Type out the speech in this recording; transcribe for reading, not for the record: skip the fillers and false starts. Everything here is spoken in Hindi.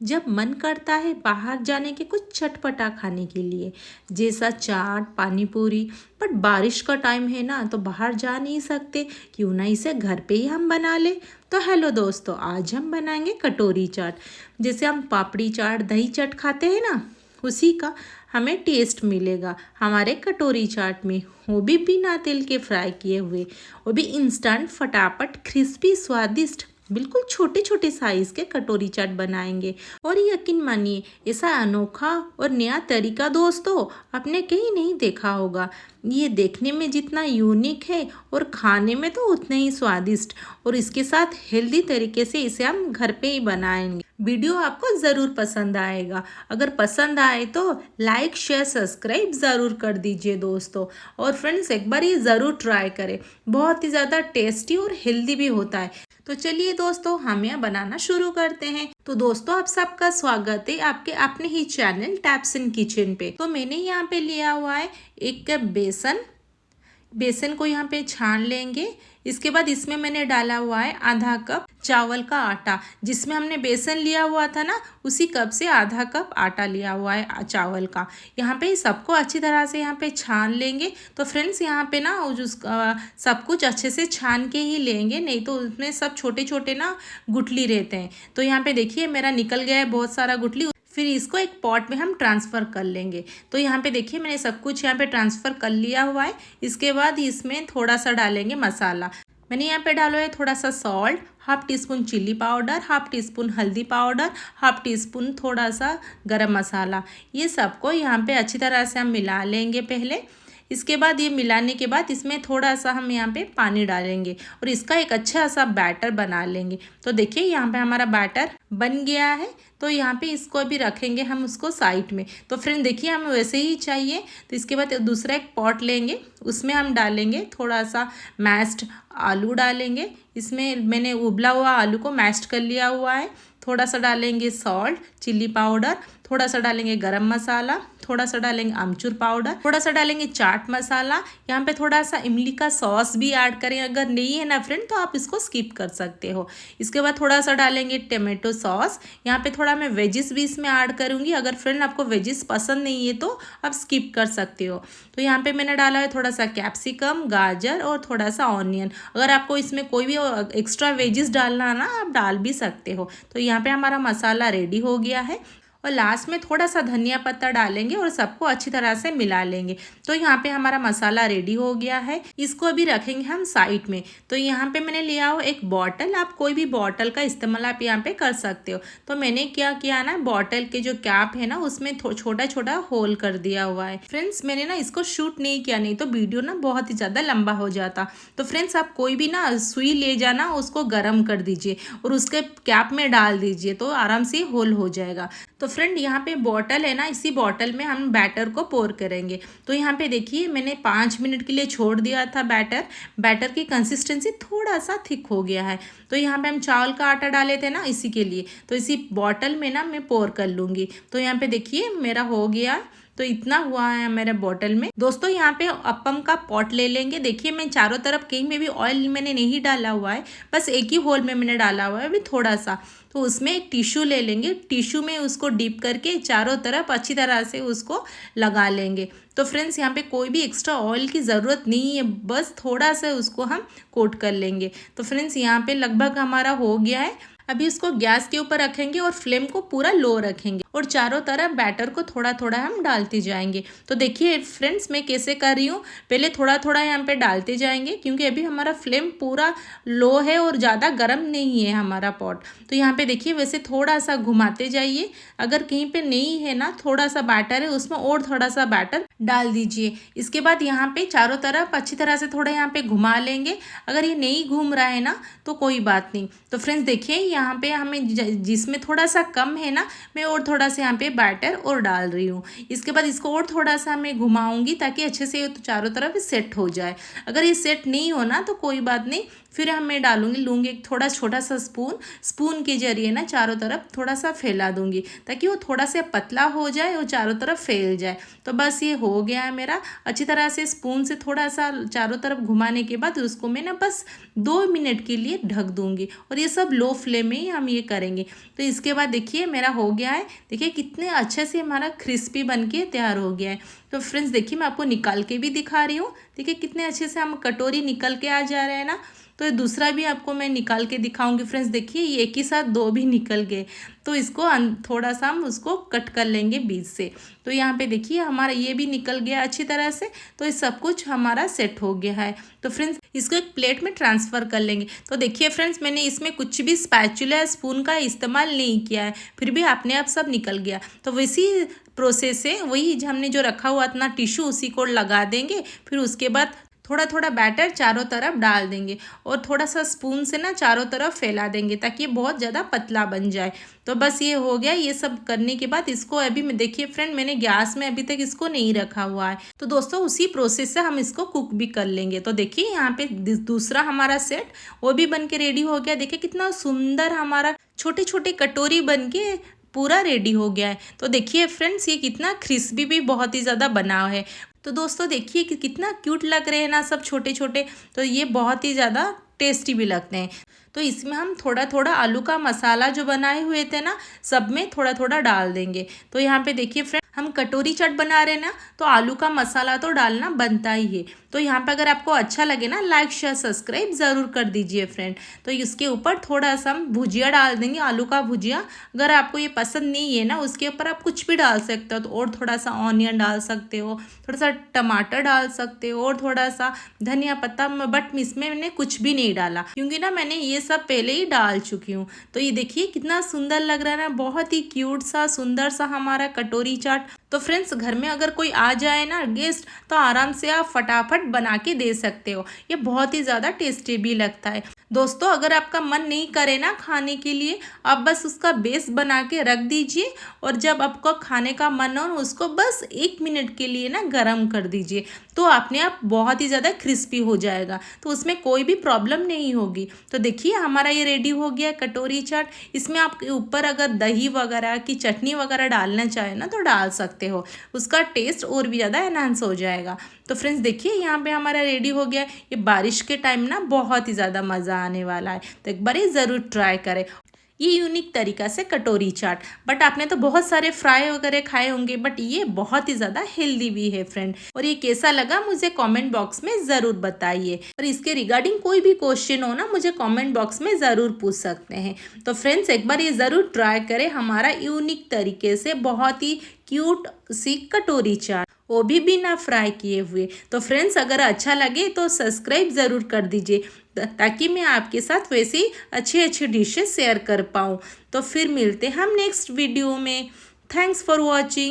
जब मन करता है बाहर जाने के कुछ चटपटा खाने के लिए, जैसा चाट पानी पूरी। बट बारिश का टाइम है ना, तो बाहर जा नहीं सकते, क्यों ना इसे घर पे ही हम बना ले। तो हेलो दोस्तों, आज हम बनाएंगे कटोरी चाट। जैसे हम पापड़ी चाट दही चाट खाते हैं ना, उसी का हमें टेस्ट मिलेगा हमारे कटोरी चाट में। वो भी बिना तेल के फ्राई किए हुए, वो भी इंस्टेंट फटाफट क्रिस्पी स्वादिष्ट, बिल्कुल छोटे छोटे साइज के कटोरी चाट बनाएंगे। और यकीन मानिए, ऐसा अनोखा और नया तरीका दोस्तों आपने कहीं नहीं देखा होगा। ये देखने में जितना यूनिक है और खाने में तो उतना ही स्वादिष्ट। और इसके साथ हेल्दी तरीके से इसे हम घर पे ही बनाएंगे। वीडियो आपको ज़रूर पसंद आएगा। अगर पसंद आए तो लाइक शेयर सब्सक्राइब ज़रूर कर दीजिए दोस्तों। और फ्रेंड्स, एक बार ये ज़रूर ट्राई करें, बहुत ही ज़्यादा टेस्टी और हेल्दी भी होता है। तो चलिए दोस्तों, हम यहाँ बनाना शुरू करते हैं। तो दोस्तों, आप सबका स्वागत है आपके अपने ही चैनल टैप्स इन किचन पे। तो मैंने यहाँ पे लिया हुआ है 1 कप बेसन। बेसन को यहाँ पे छान लेंगे। इसके बाद इसमें मैंने डाला हुआ है आधा कप चावल का आटा। जिसमें हमने बेसन लिया हुआ था ना, उसी कप से आधा कप आटा लिया हुआ है चावल का। यहाँ पे सबको अच्छी तरह से यहाँ पे छान लेंगे। तो फ्रेंड्स, यहाँ पे ना सब कुछ अच्छे से छान के ही लेंगे, नहीं तो उसमें सब छोटे छोटे ना गुठली रहते हैं। तो यहाँ पे देखिए मेरा निकल गया है बहुत सारा गुठली। फिर इसको एक पॉट में हम ट्रांसफ़र कर लेंगे। तो यहाँ पे देखिए मैंने सब कुछ यहाँ पे ट्रांसफ़र कर लिया हुआ है। इसके बाद इसमें थोड़ा सा डालेंगे मसाला। मैंने यहाँ पे डाला है थोड़ा सा salt, half tea spoon chilli powder, half tea spoon हल्दी पाउडर, हाफ टी स्पून थोड़ा सा गरम मसाला। ये सबको यहाँ पे अच्छी तरह से हम मिला लेंगे पहले। इसके बाद ये मिलाने के बाद इसमें थोड़ा सा हम यहाँ पे पानी डालेंगे और इसका एक अच्छा सा बैटर बना लेंगे। तो देखिए यहाँ पे हमारा बैटर बन गया है। तो यहाँ पे इसको भी रखेंगे हम उसको साइड में। तो फ्रेंड देखिए, हमें वैसे ही चाहिए। तो इसके बाद दूसरा एक पॉट लेंगे, उसमें हम डालेंगे थोड़ा सा मैश्ड आलू डालेंगे। इसमें मैंने उबला हुआ आलू को मैश्ड कर लिया हुआ है। थोड़ा सा डालेंगे सॉल्ट, चिल्ली पाउडर, थोड़ा सा डालेंगे गरम मसाला, थोड़ा सा डालेंगे आमचूर पाउडर, थोड़ा सा डालेंगे चाट मसाला। यहाँ पे थोड़ा सा इमली का सॉस भी ऐड करें। अगर नहीं है ना फ्रेंड, तो आप इसको स्किप कर सकते हो। इसके बाद थोड़ा सा डालेंगे टमाटो सॉस। यहाँ पे थोड़ा मैं वेजिस भी इसमें ऐड करूँगी। अगर फ्रेंड आपको वेजिस पसंद नहीं है तो आप स्किप कर सकते हो। तो यहाँ पे मैंने डाला है थोड़ा सा कैप्सिकम, गाजर और थोड़ा सा ऑनियन। अगर आपको इसमें कोई भी एक्स्ट्रा वेजिस डालना ना, आप डाल भी सकते हो। तो यहाँ पे हमारा मसाला रेडी हो गया है। और लास्ट में थोड़ा सा धनिया पत्ता डालेंगे और सबको अच्छी तरह से मिला लेंगे। तो यहाँ पे हमारा मसाला रेडी हो गया है। इसको अभी रखेंगे हम साइड में। तो यहाँ पे मैंने लिया हो एक बॉटल। आप कोई भी बॉटल का इस्तेमाल आप यहाँ पे कर सकते हो। तो मैंने क्या किया ना, बॉटल के जो कैप है ना, उसमें छोटा छोटा होल कर दिया हुआ है। फ्रेंड्स, मैंने ना इसको शूट नहीं किया, नहीं तो वीडियो ना बहुत ही ज़्यादा लंबा हो जाता। तो फ्रेंड्स, आप कोई भी ना सुई ले जाना, उसको गर्म कर दीजिए और उसके कैप में डाल दीजिए, तो आराम से होल हो जाएगा। तो फ्रेंड, यहाँ पे बॉटल है ना, इसी बॉटल में हम बैटर को पोर करेंगे। तो यहाँ पे देखिए मैंने 5 मिनट के लिए छोड़ दिया था बैटर की कंसिस्टेंसी थोड़ा सा थिक हो गया है। तो यहाँ पे हम चावल का आटा डाले थे ना, इसी के लिए। तो इसी बॉटल में ना मैं पोर कर लूँगी। तो यहाँ पे देखिए मेरा हो गया। तो इतना हुआ है मेरे बॉटल में। दोस्तों, यहाँ पे अप्पम का पॉट ले लेंगे। देखिए मैं चारों तरफ कहीं में भी ऑयल मैंने नहीं डाला हुआ है, बस एक ही होल में मैंने डाला हुआ है अभी थोड़ा सा। तो उसमें एक टिश्यू ले लेंगे, टिश्यू में उसको डिप करके चारों तरफ अच्छी तरह से उसको लगा लेंगे। तो फ्रेंड्स, यहाँ पे कोई भी एक्स्ट्रा ऑयल की ज़रूरत नहीं है, बस थोड़ा सा उसको हम कोट कर लेंगे। तो फ्रेंड्स, यहाँ पे लगभग हमारा हो गया है। अभी इसको गैस के ऊपर रखेंगे और फ्लेम को पूरा लो रखेंगे और चारों तरफ बैटर को थोड़ा थोड़ा हम डालते जाएंगे। तो देखिए फ्रेंड्स, मैं कैसे कर रही हूँ, पहले थोड़ा थोड़ा यहाँ पे डालते जाएंगे, क्योंकि अभी हमारा फ्लेम पूरा लो है और ज़्यादा गर्म नहीं है हमारा पॉट। तो यहाँ पे देखिए वैसे थोड़ा सा घुमाते जाइए। अगर कहीं पे नहीं है ना, थोड़ा सा बैटर है, उसमें और थोड़ा सा बैटर डाल दीजिए। इसके बाद यहाँ पे चारों तरफ अच्छी तरह से थोड़ा यहाँ पे घुमा लेंगे। अगर ये नहीं घूम रहा है ना, तो कोई बात नहीं। तो फ्रेंड्स देखिए, यहाँ पे हमें जिसमें थोड़ा सा कम है ना, मैं और थोड़ा सा यहाँ पे बैटर और डाल रही हूँ। इसके बाद इसको और थोड़ा सा मैं घुमाऊंगी ताकि अच्छे से ये चारों तरफ सेट हो जाए। अगर ये सेट नहीं हो ना, तो कोई बात नहीं, फिर मैं लूँगी एक थोड़ा छोटा सा स्पून के जरिए ना चारों तरफ थोड़ा सा फैला दूँगी ताकि वो थोड़ा सा पतला हो जाए और चारों तरफ फैल जाए। तो बस ये हो गया है मेरा। अच्छी तरह से स्पून से थोड़ा सा चारों तरफ घुमाने के बाद उसको मैं ना बस 2 मिनट के लिए ढक दूँगी और ये सब लो फ्लेम में ही हम ये करेंगे। तो इसके बाद देखिए मेरा हो गया है। देखिए कितने अच्छे से हमारा क्रिस्पी बन के तैयार हो गया है। तो फ्रेंड्स देखिए मैं आपको निकाल के भी दिखा रही हूँ। देखिए कितने अच्छे से हम कटोरी निकल के आ जा रहे हैं ना। तो ये दूसरा भी आपको मैं निकाल के दिखाऊंगी। फ्रेंड्स देखिए ये एक ही साथ 2 भी निकल गए। तो इसको थोड़ा सा हम उसको कट कर लेंगे बीच से। तो यहाँ पे देखिए हमारा ये भी निकल गया अच्छी तरह से। तो ये सब कुछ हमारा सेट हो गया है। तो फ्रेंड्स इसको एक प्लेट में ट्रांसफ़र कर लेंगे। तो देखिए फ्रेंड्स मैंने इसमें कुछ भी स्पैचुला स्पून का इस्तेमाल नहीं किया है, फिर भी अपने आप सब निकल गया। तो वैसी प्रोसेस है, वही हमने जो रखा हुआ अपना टिश्यू उसी को लगा देंगे। फिर उसके बाद थोड़ा थोड़ा बैटर चारों तरफ डाल देंगे और थोड़ा सा स्पून से ना चारों तरफ फैला देंगे ताकि ये बहुत ज़्यादा पतला बन जाए। तो बस ये हो गया। ये सब करने के बाद इसको अभी मैं देखिए फ्रेंड मैंने गैस में अभी तक इसको नहीं रखा हुआ है। तो दोस्तों उसी प्रोसेस से हम इसको कुक भी कर लेंगे। तो देखिए यहाँ पे दूसरा हमारा सेट वो भी बन के रेडी हो गया। देखिए कितना सुंदर हमारा छोटे छोटे कटोरी बन के पूरा रेडी हो गया है। तो देखिए फ्रेंड्स ये कितना क्रिस्पी भी बहुत ही ज़्यादा बना है। तो दोस्तों देखिए कि कितना क्यूट लग रहे हैं ना सब छोटे छोटे। तो ये बहुत ही ज़्यादा टेस्टी भी लगते हैं। तो इसमें हम थोड़ा थोड़ा आलू का मसाला जो बनाए हुए थे ना सब में थोड़ा थोड़ा डाल देंगे। तो यहाँ पे देखिए फ्रेंड हम कटोरी चाट बना रहे हैं ना तो आलू का मसाला तो डालना बनता ही है। तो यहाँ पे अगर आपको अच्छा लगे ना लाइक शेयर सब्सक्राइब ज़रूर कर दीजिए फ्रेंड। तो इसके ऊपर थोड़ा सा हम भुजिया डाल देंगे, आलू का भुजिया। अगर आपको ये पसंद नहीं है ना उसके ऊपर आप कुछ भी डाल सकते हो। तो और थोड़ा सा ऑनियन डाल सकते हो, थोड़ा सा टमाटर डाल सकते हो और थोड़ा सा धनिया पत्ता। बट इसमें मैंने कुछ भी नहीं डाला क्योंकि ना मैंने ये सब पहले ही डाल चुकी हूँ। तो ये देखिए कितना सुंदर लग रहा है ना, बहुत ही क्यूट सा सुंदर सा हमारा कटोरी चाट। तो फ्रेंड्स घर में अगर कोई आ जाए ना गेस्ट तो आराम से आप फटाफट बना के दे सकते हो। ये बहुत ही ज़्यादा टेस्टी भी लगता है। दोस्तों अगर आपका मन नहीं करे ना खाने के लिए आप बस उसका बेस बना के रख दीजिए और जब आपको खाने का मन हो उसको बस 1 मिनट के लिए ना गरम कर दीजिए। तो अपने आप बहुत ही ज़्यादा क्रिस्पी हो जाएगा। तो उसमें कोई भी प्रॉब्लम नहीं होगी। तो देखिए हमारा ये रेडी हो गया कटोरी चाट। इसमें आप ऊपर अगर दही वगैरह की चटनी वगैरह डालना चाहे ना तो डाल सकते हो, उसका टेस्ट और भी ज़्यादा एनहांस हो जाएगा। तो फ्रेंड्स देखिए यहाँ पे हमारा रेडी हो गया। ये बारिश के टाइम ना बहुत ही ज़्यादा मज़ा आने वाला है। तो एक बार ज़रूर ट्राई करें ये यूनिक तरीका से कटोरी चाट। बट आपने तो बहुत सारे फ्राई वगैरह खाए होंगे बट ये बहुत ही ज़्यादा हेल्दी भी है फ्रेंड। और ये कैसा लगा मुझे कमेंट बॉक्स में ज़रूर बताइए। और इसके रिगार्डिंग कोई भी क्वेश्चन हो ना मुझे कमेंट बॉक्स में ज़रूर पूछ सकते हैं। तो फ्रेंड्स एक बार ये ज़रूर ट्राई करें हमारा यूनिक तरीके से बहुत ही क्यूट सी कटोरी चाट, वो भी बिना फ्राई किए हुए। तो फ्रेंड्स अगर अच्छा लगे तो सब्सक्राइब ज़रूर कर दीजिए ताकि मैं आपके साथ वैसे ही अच्छे अच्छे डिशेस शेयर कर पाऊँ। तो फिर मिलते हैं हम नेक्स्ट वीडियो में। Thanks for watching.